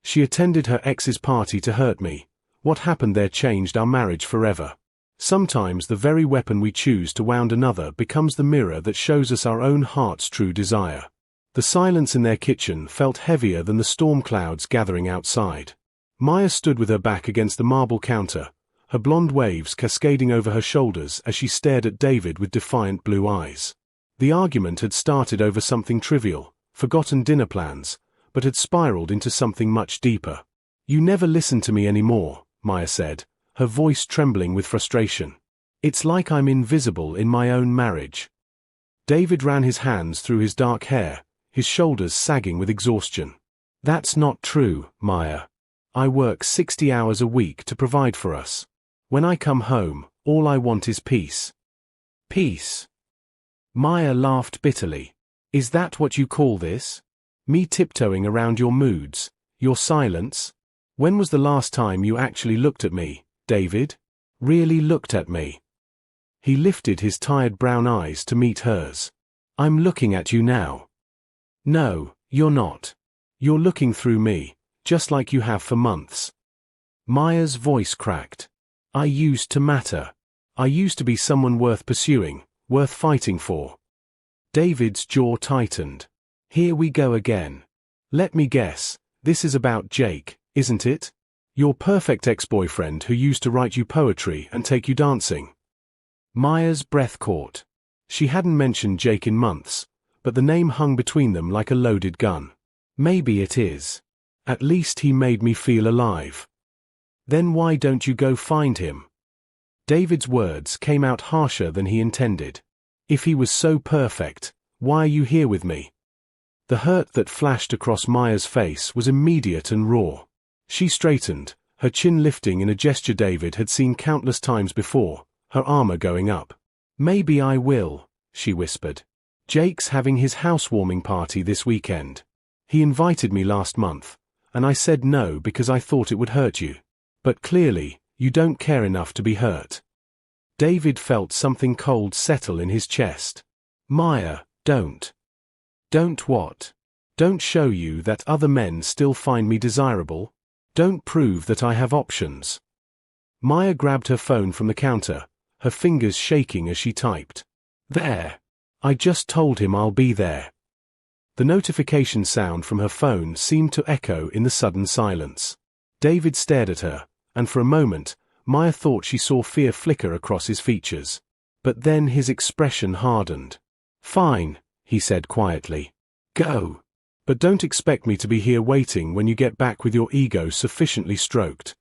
She attended her ex's party to hurt me. What happened there changed our marriage forever. Sometimes the very weapon we choose to wound another becomes the mirror that shows us our own heart's true desire. The silence in their kitchen felt heavier than the storm clouds gathering outside. Maya stood with her back against the marble counter, her blonde waves cascading over her shoulders as she stared at David with defiant blue eyes. The argument had started over something trivial, forgotten dinner plans, but had spiraled into something much deeper. "You never listen to me anymore," Maya said, her voice trembling with frustration. "It's like I'm invisible in my own marriage." David ran his hands through his dark hair, his shoulders sagging with exhaustion. "That's not true, Maya. I work 60 hours a week to provide for us. When I come home, all I want is peace." "Peace?" Maya laughed bitterly. "Is that what you call this? Me tiptoeing around your moods, your silence? When was the last time you actually looked at me, David? Really looked at me?" He lifted his tired brown eyes to meet hers. "I'm looking at you now." "No, you're not. You're looking through me, just like you have for months." Maya's voice cracked. "I used to matter. I used to be someone worth pursuing, worth fighting for." David's jaw tightened. "Here we go again. Let me guess, this is about Jake, isn't it? Your perfect ex-boyfriend who used to write you poetry and take you dancing." Maya's breath caught. She hadn't mentioned Jake in months, but the name hung between them like a loaded gun. "Maybe it is. At least he made me feel alive." "Then why don't you go find him?" David's words came out harsher than he intended. "If he was so perfect, why are you here with me?" The hurt that flashed across Maya's face was immediate and raw. She straightened, her chin lifting in a gesture David had seen countless times before, her armor going up. "Maybe I will," she whispered. "Jake's having his housewarming party this weekend. He invited me last month, and I said no because I thought it would hurt you. But clearly, you don't care enough to be hurt." David felt something cold settle in his chest. "Maya, don't." "Don't what? Don't show you that other men still find me desirable? Don't prove that I have options." Maya grabbed her phone from the counter, her fingers shaking as she typed. "There. I just told him I'll be there." The notification sound from her phone seemed to echo in the sudden silence. David stared at her, and for a moment, Maya thought she saw fear flicker across his features. But then his expression hardened. "Fine," he said quietly. "Go. But don't expect me to be here waiting when you get back with your ego sufficiently stroked."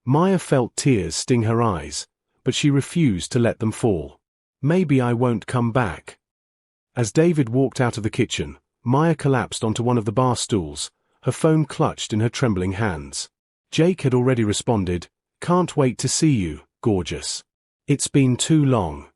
Maya felt tears sting her eyes, but she refused to let them fall. "Maybe I won't come back." As David walked out of the kitchen, Maya collapsed onto one of the bar stools, her phone clutched in her trembling hands. Jake had already responded, "Can't wait to see you, gorgeous. It's been too long."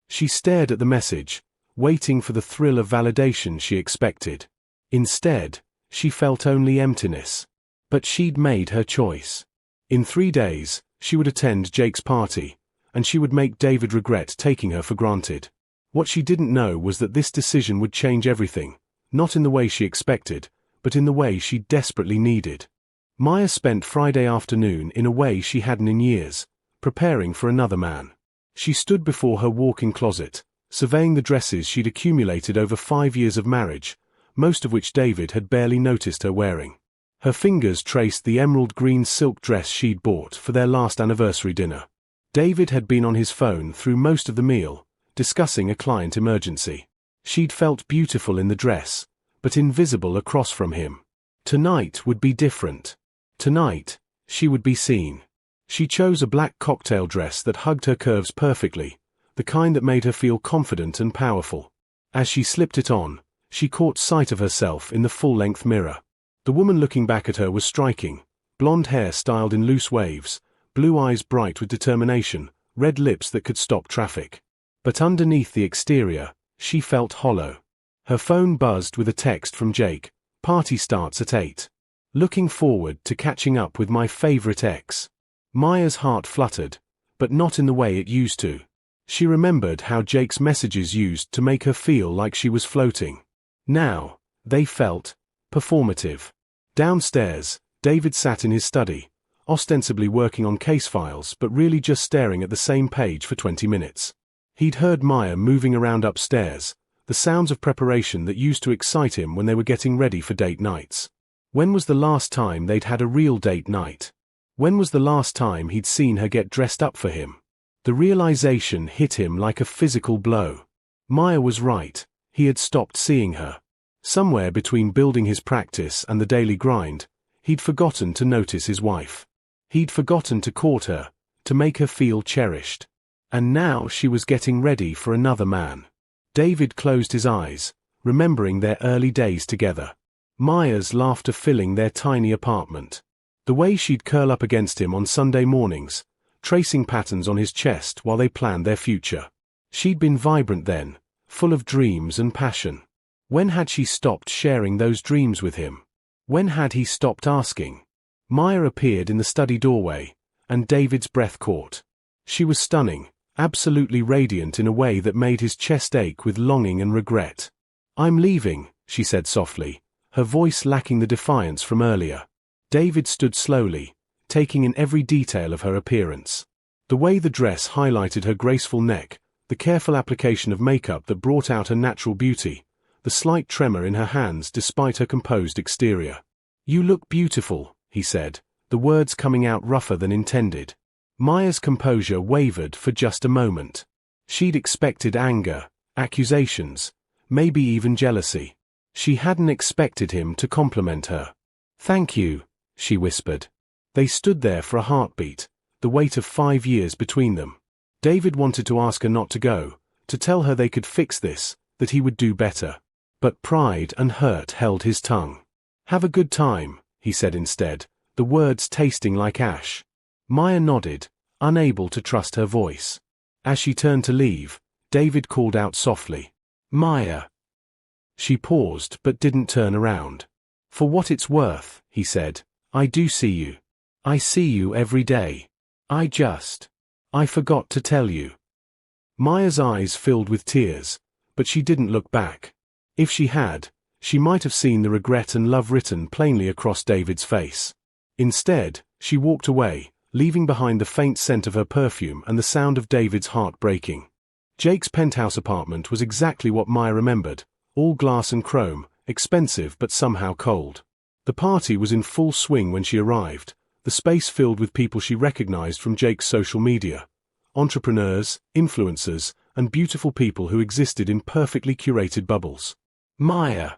She stared at the message, waiting for the thrill of validation she expected. Instead, she felt only emptiness. But she'd made her choice. In 3 days, she would attend Jake's party, and she would make David regret taking her for granted. What she didn't know was that this decision would change everything, not in the way she expected, but in the way she desperately needed. Maya spent Friday afternoon in a way she hadn't in years, preparing for another man. She stood before her walk-in closet, surveying the dresses she'd accumulated over 5 years of marriage, most of which David had barely noticed her wearing. Her fingers traced the emerald green silk dress she'd bought for their last anniversary dinner. David had been on his phone through most of the meal, discussing a client emergency. She'd felt beautiful in the dress, but invisible across from him. Tonight would be different. Tonight, she would be seen. She chose a black cocktail dress that hugged her curves perfectly, the kind that made her feel confident and powerful. As she slipped it on, she caught sight of herself in the full-length mirror. The woman looking back at her was striking, blonde hair styled in loose waves, blue eyes bright with determination, red lips that could stop traffic. But underneath the exterior, she felt hollow. Her phone buzzed with a text from Jake. "Party starts at 8. Looking forward to catching up with my favorite ex." Maya's heart fluttered, but not in the way it used to. She remembered how Jake's messages used to make her feel like she was floating. Now, they felt performative. Downstairs, David sat in his study, ostensibly working on case files but really just staring at the same page for 20 minutes. He'd heard Maya moving around upstairs, the sounds of preparation that used to excite him when they were getting ready for date nights. When was the last time they'd had a real date night? When was the last time he'd seen her get dressed up for him? The realization hit him like a physical blow. Maya was right, he had stopped seeing her. Somewhere between building his practice and the daily grind, he'd forgotten to notice his wife. He'd forgotten to court her, to make her feel cherished. And now she was getting ready for another man. David closed his eyes, remembering their early days together. Maya's laughter filling their tiny apartment. The way she'd curl up against him on Sunday mornings, tracing patterns on his chest while they planned their future. She'd been vibrant then, full of dreams and passion. When had she stopped sharing those dreams with him? When had he stopped asking? Maya appeared in the study doorway, and David's breath caught. She was stunning, absolutely radiant in a way that made his chest ache with longing and regret. "I'm leaving," she said softly, her voice lacking the defiance from earlier. David stood slowly, taking in every detail of her appearance. The way the dress highlighted her graceful neck, the careful application of makeup that brought out her natural beauty, the slight tremor in her hands despite her composed exterior. "You look beautiful," he said, the words coming out rougher than intended. Maya's composure wavered for just a moment. She'd expected anger, accusations, maybe even jealousy. She hadn't expected him to compliment her. "Thank you," she whispered. They stood there for a heartbeat, the weight of 5 years between them. David wanted to ask her not to go, to tell her they could fix this, that he would do better. But pride and hurt held his tongue. "Have a good time," he said instead, the words tasting like ash. Maya nodded, unable to trust her voice. As she turned to leave, David called out softly, "Maya." She paused but didn't turn around. "For what it's worth," he said, "I do see you. I see you every day. I forgot to tell you." Maya's eyes filled with tears, but she didn't look back. If she had, she might have seen the regret and love written plainly across David's face. Instead, she walked away, leaving behind the faint scent of her perfume and the sound of David's heart breaking. Jake's penthouse apartment was exactly what Maya remembered, all glass and chrome, expensive but somehow cold. The party was in full swing when she arrived, the space filled with people she recognized from Jake's social media. Entrepreneurs, influencers, and beautiful people who existed in perfectly curated bubbles. "Maya!"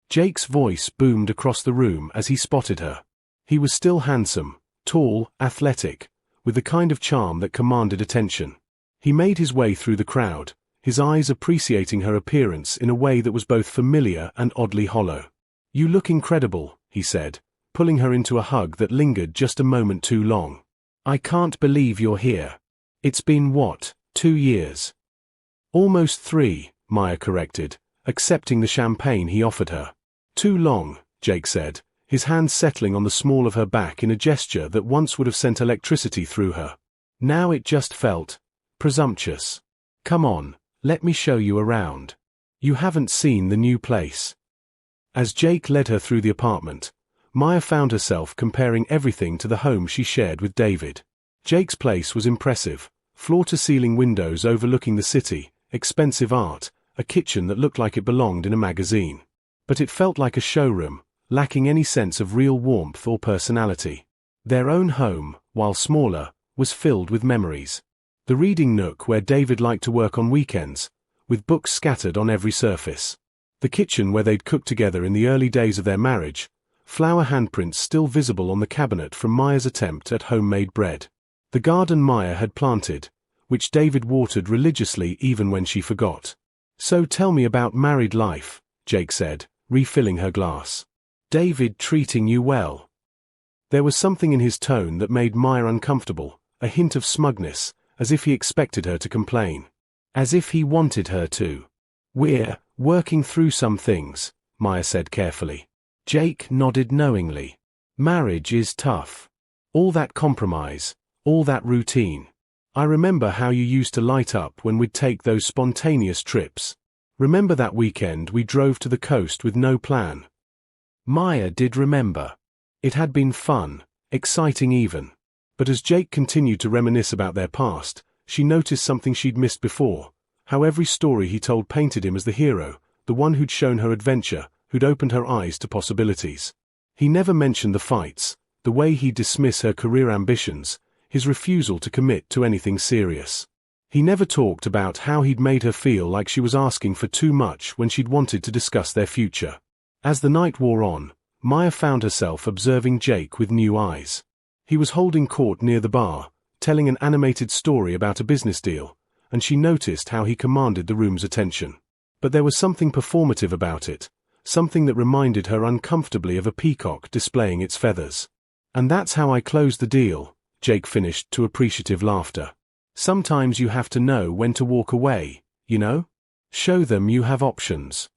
Jake's voice boomed across the room as he spotted her. He was still handsome, tall, athletic, with the kind of charm that commanded attention. He made his way through the crowd, his eyes appreciating her appearance in a way that was both familiar and oddly hollow. "You look incredible," he said, pulling her into a hug that lingered just a moment too long. "I can't believe you're here. It's been what, 2 years?" "Almost 3, Maya corrected, accepting the champagne he offered her. "Too long," Jake said, his hands settling on the small of her back in a gesture that once would have sent electricity through her. Now it just felt presumptuous. "Come on, let me show you around. You haven't seen the new place." As Jake led her through the apartment, Maya found herself comparing everything to the home she shared with David. Jake's place was impressive, floor-to-ceiling windows overlooking the city, expensive art, a kitchen that looked like it belonged in a magazine. But it felt like a showroom, lacking any sense of real warmth or personality. Their own home, while smaller, was filled with memories. The reading nook where David liked to work on weekends, with books scattered on every surface. The kitchen where they'd cooked together in the early days of their marriage, flower handprints still visible on the cabinet from Maya's attempt at homemade bread. The garden Maya had planted, which David watered religiously even when she forgot. "So tell me about married life," Jake said, refilling her glass. "David treating you well?" There was something in his tone that made Maya uncomfortable, a hint of smugness, as if he expected her to complain. As if he wanted her to. "We're working through some things," Maya said carefully. Jake nodded knowingly. "Marriage is tough. All that compromise, all that routine. I remember how you used to light up when we'd take those spontaneous trips. Remember that weekend we drove to the coast with no plan?" Maya did remember. It had been fun, exciting even. But as Jake continued to reminisce about their past, she noticed something she'd missed before: how every story he told painted him as the hero, the one who'd shown her adventure, who'd opened her eyes to possibilities. He never mentioned the fights, the way he'd dismiss her career ambitions, his refusal to commit to anything serious. He never talked about how he'd made her feel like she was asking for too much when she'd wanted to discuss their future. As the night wore on, Maya found herself observing Jake with new eyes. He was holding court near the bar, telling an animated story about a business deal, and she noticed how he commanded the room's attention. But there was something performative about it, something that reminded her uncomfortably of a peacock displaying its feathers. "And that's how I closed the deal," Jake finished to appreciative laughter. "Sometimes you have to know when to walk away, you know? Show them you have options."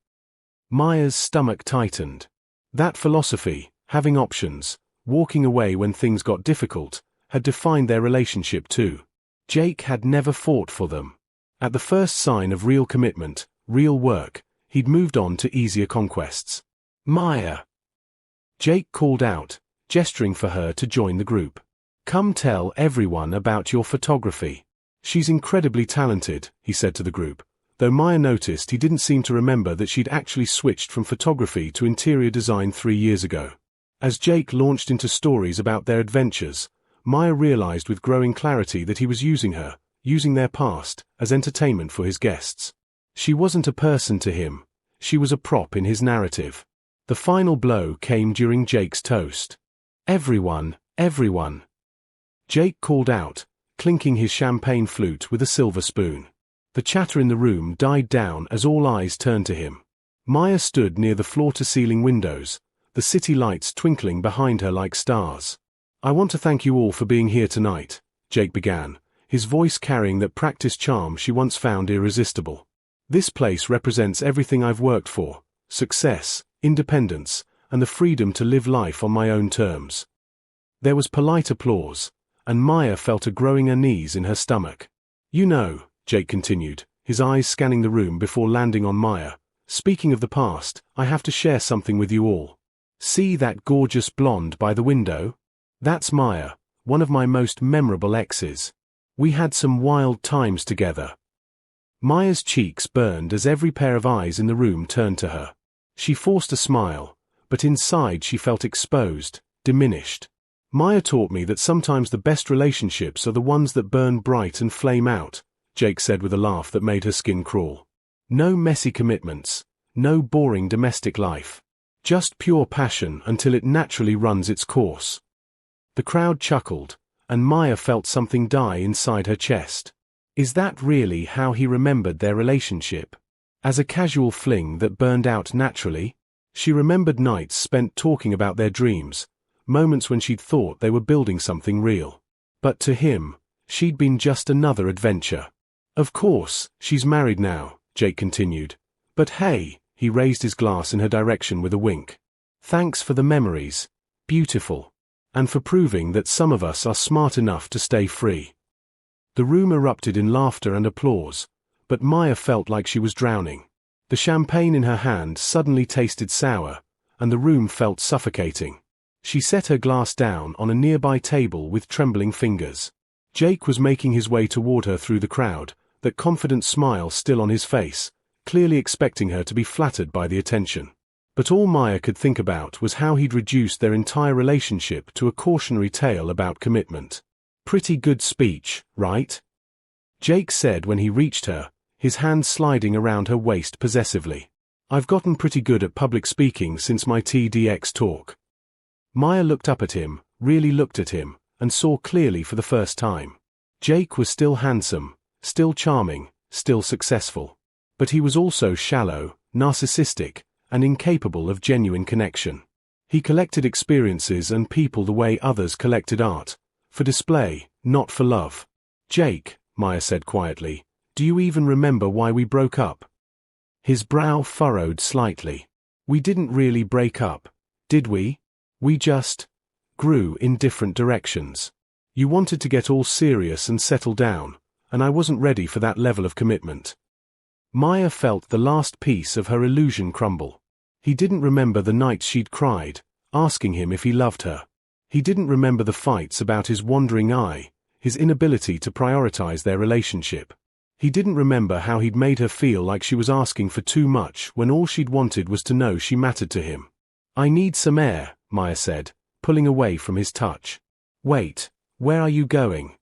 Maya's stomach tightened. That philosophy, having options, walking away when things got difficult, had defined their relationship too. Jake had never fought for them. At the first sign of real commitment, real work, he'd moved on to easier conquests. "Maya!" Jake called out, gesturing for her to join the group. "Come tell everyone about your photography. She's incredibly talented," he said to the group, though Maya noticed he didn't seem to remember that she'd actually switched from photography to interior design 3 years ago. As Jake launched into stories about their adventures, Maya realized with growing clarity that he was using her, using their past, as entertainment for his guests. She wasn't a person to him, she was a prop in his narrative. The final blow came during Jake's toast. "Everyone, everyone!" Jake called out, clinking his champagne flute with a silver spoon. The chatter in the room died down as all eyes turned to him. Maya stood near the floor-to-ceiling windows, the city lights twinkling behind her like stars. "I want to thank you all for being here tonight," Jake began, his voice carrying that practiced charm she once found irresistible. "This place represents everything I've worked for: success, independence, and the freedom to live life on my own terms." There was polite applause, and Maya felt a growing unease in her stomach. "You know," Jake continued, his eyes scanning the room before landing on Maya, "speaking of the past, I have to share something with you all. See that gorgeous blonde by the window? That's Maya, one of my most memorable exes. We had some wild times together." Maya's cheeks burned as every pair of eyes in the room turned to her. She forced a smile, but inside she felt exposed, diminished. "Maya taught me that sometimes the best relationships are the ones that burn bright and flame out," Jake said with a laugh that made her skin crawl. "No messy commitments, no boring domestic life. Just pure passion until it naturally runs its course." The crowd chuckled, and Maya felt something die inside her chest. Is that really how he remembered their relationship? As a casual fling that burned out naturally? She remembered nights spent talking about their dreams, moments when she'd thought they were building something real. But to him, she'd been just another adventure. "Of course, she's married now," Jake continued. "But hey," he raised his glass in her direction with a wink. "Thanks for the memories. Beautiful. And for proving that some of us are smart enough to stay free." The room erupted in laughter and applause, but Maya felt like she was drowning. The champagne in her hand suddenly tasted sour, and the room felt suffocating. She set her glass down on a nearby table with trembling fingers. Jake was making his way toward her through the crowd, that confident smile still on his face, clearly expecting her to be flattered by the attention. But all Maya could think about was how he'd reduced their entire relationship to a cautionary tale about commitment. "Pretty good speech, right?" Jake said when he reached her, his hand sliding around her waist possessively. "I've gotten pretty good at public speaking since my TEDx talk." Maya looked up at him, really looked at him, and saw clearly for the first time. Jake was still handsome, still charming, still successful. But he was also shallow, narcissistic, and incapable of genuine connection. He collected experiences and people the way others collected art, for display, not for love. "Jake," Maya said quietly, "do you even remember why we broke up?" His brow furrowed slightly. "We didn't really break up, did we? We just grew in different directions. You wanted to get all serious and settle down, and I wasn't ready for that level of commitment." Maya felt the last piece of her illusion crumble. He didn't remember the nights she'd cried, asking him if he loved her. He didn't remember the fights about his wandering eye, his inability to prioritize their relationship. He didn't remember how he'd made her feel like she was asking for too much when all she'd wanted was to know she mattered to him. "I need some air," Maya said, pulling away from his touch. "Wait, where are you going?"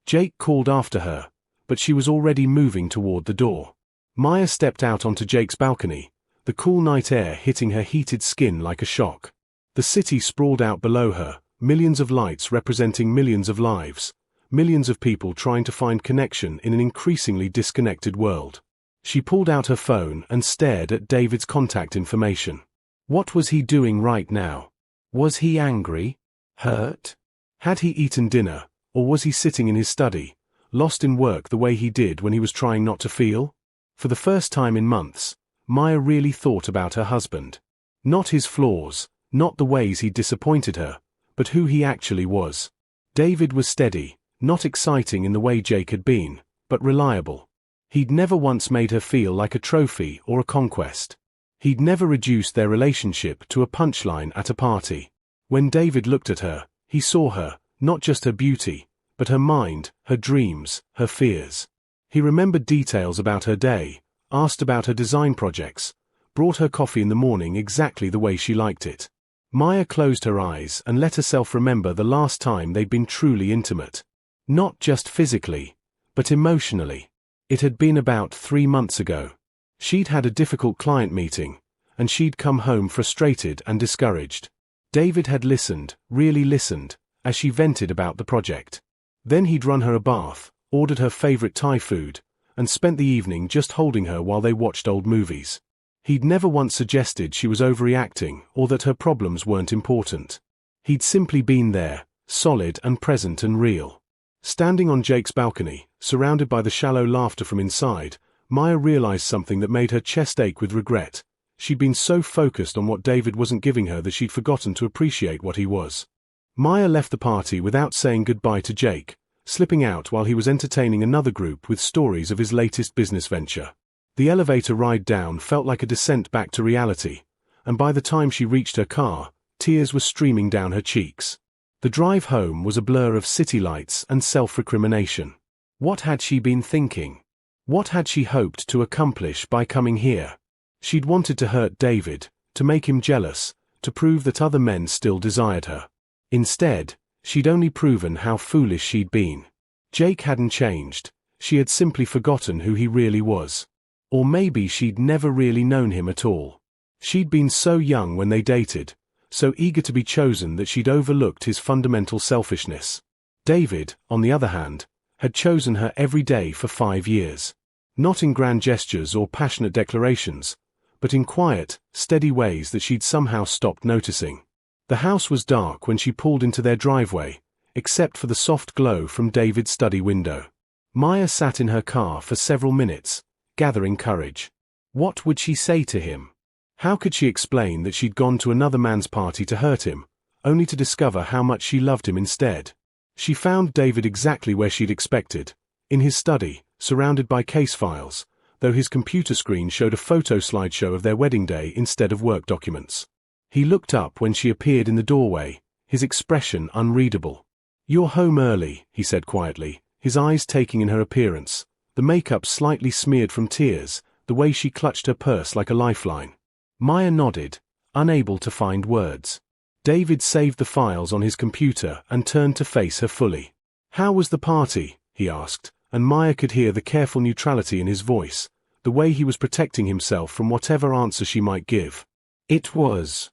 Jake called after her, but she was already moving toward the door. Maya stepped out onto Jake's balcony, the cool night air hitting her heated skin like a shock. The city sprawled out below her, millions of lights representing millions of lives, millions of people trying to find connection in an increasingly disconnected world. She pulled out her phone and stared at David's contact information. What was he doing right now? Was he angry? Hurt? Had he eaten dinner, or was he sitting in his study, lost in work the way he did when he was trying not to feel? For the first time in months, Maya really thought about her husband. Not his flaws, not the ways he'd disappointed her, but who he actually was. David was steady, not exciting in the way Jake had been, but reliable. He'd never once made her feel like a trophy or a conquest. He'd never reduced their relationship to a punchline at a party. When David looked at her, he saw her, not just her beauty, but her mind, her dreams, her fears. He remembered details about her day, asked about her design projects, brought her coffee in the morning exactly the way she liked it. Maya closed her eyes and let herself remember the last time they'd been truly intimate. Not just physically, but emotionally. It had been about 3 months ago. She'd had a difficult client meeting, and she'd come home frustrated and discouraged. David had listened, really listened, as she vented about the project. Then he'd run her a bath, ordered her favorite Thai food, and spent the evening just holding her while they watched old movies. He'd never once suggested she was overreacting or that her problems weren't important. He'd simply been there, solid and present and real. Standing on Jake's balcony, surrounded by the shallow laughter from inside, Maya realized something that made her chest ache with regret. She'd been so focused on what David wasn't giving her that she'd forgotten to appreciate what he was. Maya left the party without saying goodbye to Jake, slipping out while he was entertaining another group with stories of his latest business venture. The elevator ride down felt like a descent back to reality, and by the time she reached her car, tears were streaming down her cheeks. The drive home was a blur of city lights and self-recrimination. What had she been thinking? What had she hoped to accomplish by coming here? She'd wanted to hurt David, to make him jealous, to prove that other men still desired her. Instead, she'd only proven how foolish she'd been. Jake hadn't changed, she had simply forgotten who he really was. Or maybe she'd never really known him at all. She'd been so young when they dated, so eager to be chosen that she'd overlooked his fundamental selfishness. David, on the other hand, had chosen her every day for 5 years. Not in grand gestures or passionate declarations, but in quiet, steady ways that she'd somehow stopped noticing. The house was dark when she pulled into their driveway, except for the soft glow from David's study window. Maya sat in her car for several minutes, gathering courage. What would she say to him? How could she explain that she'd gone to another man's party to hurt him, only to discover how much she loved him instead? She found David exactly where she'd expected, in his study, surrounded by case files, though his computer screen showed a photo slideshow of their wedding day instead of work documents. He looked up when she appeared in the doorway, his expression unreadable. "You're home early," he said quietly, his eyes taking in her appearance, the makeup slightly smeared from tears, the way she clutched her purse like a lifeline. Maya nodded, unable to find words. David saved the files on his computer and turned to face her fully. "How was the party?" he asked, and Maya could hear the careful neutrality in his voice, the way he was protecting himself from whatever answer she might give. "It was."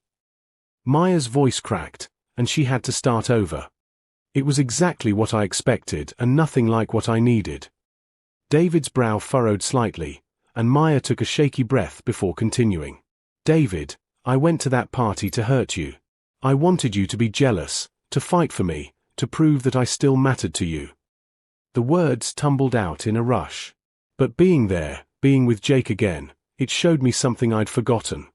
Maya's voice cracked, and she had to start over. "It was exactly what I expected and nothing like what I needed." David's brow furrowed slightly, and Maya took a shaky breath before continuing. "David, I went to that party to hurt you. I wanted you to be jealous, to fight for me, to prove that I still mattered to you." The words tumbled out in a rush. "But being there, being with Jake again, it showed me something I'd forgotten."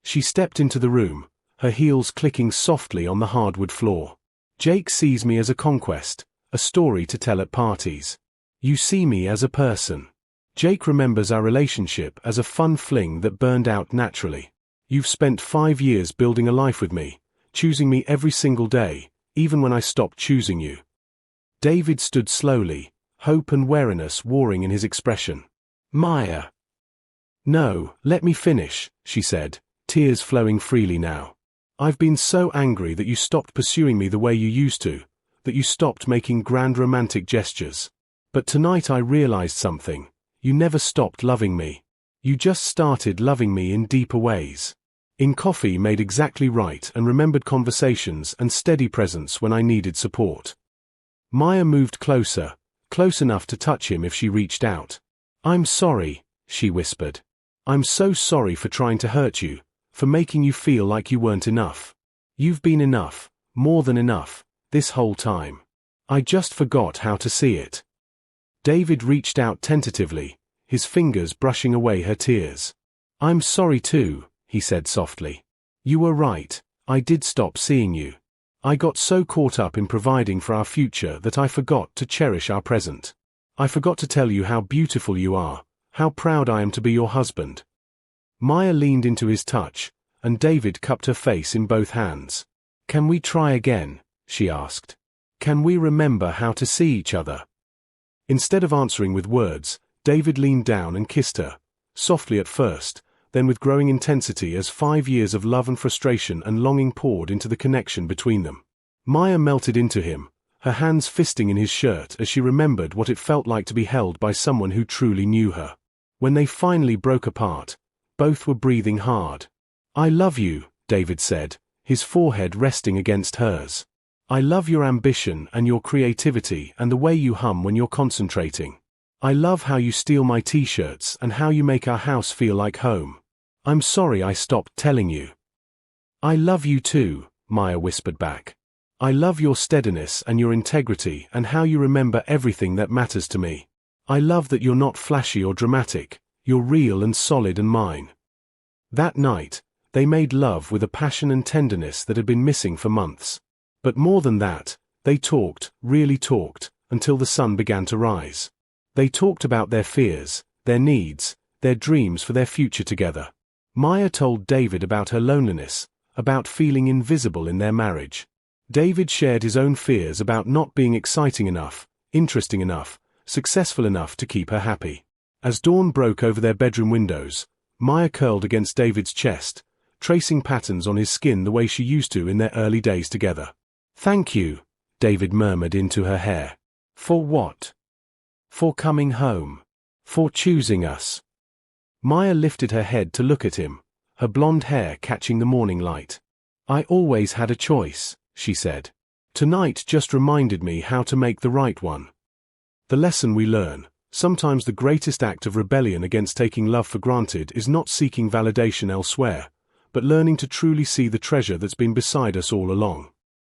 She stepped into the room, her heels clicking softly on the hardwood floor. "Jake sees me as a conquest, a story to tell at parties. You see me as a person. Jake remembers our relationship as a fun fling that burned out naturally. You've spent 5 years building a life with me, choosing me every single day, even when I stopped choosing you." David stood slowly, hope and wariness warring in his expression. "Maya." "No, let me finish," she said, tears flowing freely now. "I've been so angry that you stopped pursuing me the way you used to, that you stopped making grand romantic gestures. But tonight I realized something. You never stopped loving me. You just started loving me in deeper ways. In coffee made exactly right and remembered conversations and steady presence when I needed support." Maya moved closer, close enough to touch him if she reached out. "I'm sorry," she whispered. "I'm so sorry for trying to hurt you, for making you feel like you weren't enough. You've been enough, more than enough, this whole time. I just forgot how to see it." David reached out tentatively, his fingers brushing away her tears. "I'm sorry too," he said softly. "You were right, I did stop seeing you. I got so caught up in providing for our future that I forgot to cherish our present. I forgot to tell you how beautiful you are, how proud I am to be your husband." Maya leaned into his touch, and David cupped her face in both hands. "Can we try again?" she asked. "Can we remember how to see each other?" Instead of answering with words, David leaned down and kissed her, softly at first, then with growing intensity as 5 years of love and frustration and longing poured into the connection between them. Maya melted into him, her hands fisting in his shirt as she remembered what it felt like to be held by someone who truly knew her. When they finally broke apart, both were breathing hard. "I love you," David said, his forehead resting against hers. "I love your ambition and your creativity and the way you hum when you're concentrating. I love how you steal my t-shirts and how you make our house feel like home. I'm sorry I stopped telling you." "I love you too," Maya whispered back. "I love your steadiness and your integrity and how you remember everything that matters to me. I love that you're not flashy or dramatic, you're real and solid and mine." That night, they made love with a passion and tenderness that had been missing for months. But more than that, they talked, really talked, until the sun began to rise. They talked about their fears, their needs, their dreams for their future together. Maya told David about her loneliness, about feeling invisible in their marriage. David shared his own fears about not being exciting enough, interesting enough, successful enough to keep her happy. As dawn broke over their bedroom windows, Maya curled against David's chest, tracing patterns on his skin the way she used to in their early days together. "Thank you," David murmured into her hair. "For what?" "For coming home. For choosing us." Maya lifted her head to look at him, her blonde hair catching the morning light. "I always had a choice," she said. "Tonight just reminded me how to make the right one." The lesson we learn: sometimes the greatest act of rebellion against taking love for granted is not seeking validation elsewhere, but learning to truly see the treasure that's been beside us all along.